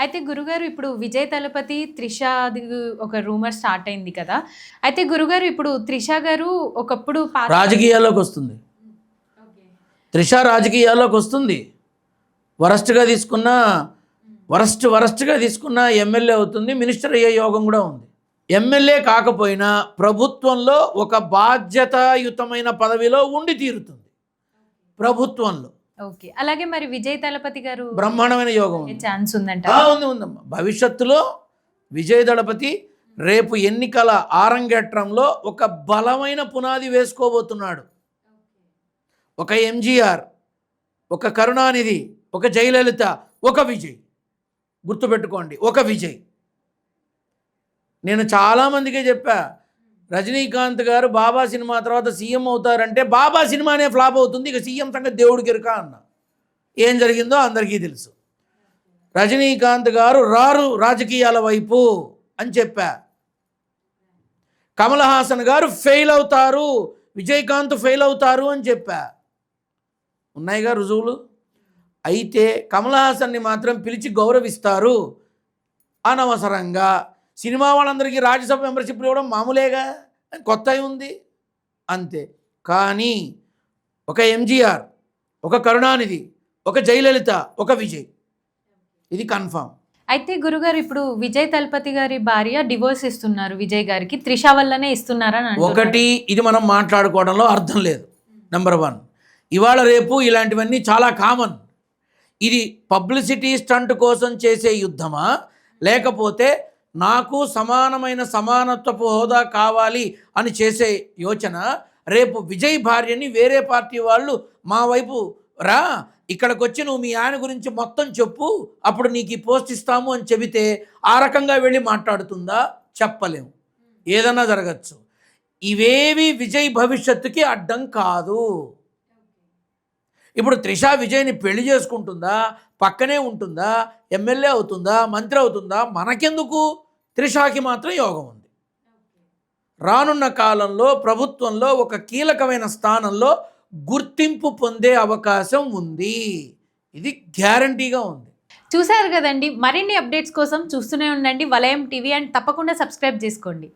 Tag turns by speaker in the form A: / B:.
A: అయితే గురుగారు ఇప్పుడు విజయ్ తలపతి, త్రిషది ఒక రూమర్ స్టార్ట్ అయింది కదా! అయితే గురుగారు ఇప్పుడు త్రిష గారు ఒకప్పుడు
B: రాజకీయాల్లోకి వస్తుంది.
A: ఓకే.
B: త్రిష రాజకీయాల్లోకి వస్తుంది. వరస్ట్గా తీసుకున్న ఎమ్మెల్యే అవుతుంది. మినిస్టర్ అయ్యే యోగం కూడా ఉంది. ఎమ్మెల్యే కాకపోయినా ప్రభుత్వంలో ఒక బాధ్యతాయుతమైన పదవిలో ఉండి తీరుతుంది. ప్రభుత్వంలో
A: ఓకే. అలాగే మరి విజయ్ తలపతి గారు
B: బ్రహ్మాండమైన యోగం ఉంది.
A: ఛాన్స్ ఉందంట.
B: ఉందమ్మా. భవిష్యత్తులో విజయ్ దళపతి రేపు ఎన్నికల ఆరంగేట్రంలో ఒక బలమైన పునాది వేసుకోబోతున్నాడు. ఒక ఎంజీఆర్, ఒక కరుణానిధి, ఒక జయలలిత, ఒక విజయ్. గుర్తుపెట్టుకోండి, ఒక విజయ్. నేను చాలామందికే చెప్పా, రజనీకాంత్ గారు బాబా సినిమా తర్వాత సీఎం అవుతారంటే బాబా సినిమానే ఫ్లాప్ అవుతుంది, ఇక సీఎం సంగతి దేవుడికి ఎరుక అన్న. ఏం జరిగిందో అందరికీ తెలుసు. రజనీకాంత్ గారు రారు రాజకీయాల వైపు అని చెప్పా. కమల్ హాసన్ గారు ఫెయిల్ అవుతారు, విజయకాంత్ ఫెయిల్ అవుతారు అని చెప్పా. ఉన్నాయిగా రుజువులు. అయితే కమల్ హాసన్ని మాత్రం పిలిచి గౌరవిస్తారు. అనవసరంగా సినిమా వాళ్ళందరికీ రాజ్యసభ మెంబర్షిప్ ఇవ్వడం మామూలేగా, కొత్త ఉంది అంతే. కానీ ఒక ఎంజీఆర్, ఒక కరుణానిధి, ఒక జయలలిత, ఒక విజయ్, ఇది కన్ఫామ్.
A: అయితే గురుగారు ఇప్పుడు విజయ్ తలపతి గారి భార్య డివోర్స్ ఇస్తున్నారు విజయ్ గారికి, త్రిష వల్లనే ఇస్తున్నారని అంటున్నారు.
B: ఒకటి, ఇది మనం మాట్లాడుకోవడంలో అర్థం లేదు. నెంబర్ 1, ఇవాళ రేపు ఇలాంటివన్నీ చాలా కామన్. ఇది పబ్లిసిటీ స్టంట్ కోసం చేసే యుద్ధమా, లేకపోతే నాకు సమానమైన సమానత్వపు హోదా కావాలి అని చేసే యోచన? రేపు విజయ్ భార్యని వేరే పార్టీ వాళ్ళు మా వైపు రా, ఇక్కడికి వచ్చి నువ్వు మీ ఆయన గురించి మొత్తం చెప్పు, అప్పుడు నీకు ఈ పోస్ట్ ఇస్తాము అని చెబితే ఆ రకంగా వెళ్ళి మాట్లాడుతుందా? చెప్పలేము, ఏదన్నా జరగచ్చు. ఇవేవి విజయ్ భవిష్యత్తుకి అడ్డం కాదు. ఇప్పుడు త్రిష విజయ్ని పెళ్లి చేసుకుంటుందా, పక్కనే ఉంటుందా, ఎమ్మెల్యే అవుతుందా, మంత్రి అవుతుందా, మనకెందుకు? త్రిషకి మాత్రం యోగం ఉంది. రానున్న కాలంలో ప్రభుత్వంలో ఒక కీలకమైన స్థానంలో గుర్తింపు పొందే అవకాశం ఉంది. ఇది గ్యారంటీగా ఉంది.
A: చూశారు కదండి. మరిన్ని అప్డేట్స్ కోసం చూస్తూనే ఉండండి వలయం టీవీ అండ్ తప్పకుండా సబ్స్క్రైబ్ చేసుకోండి.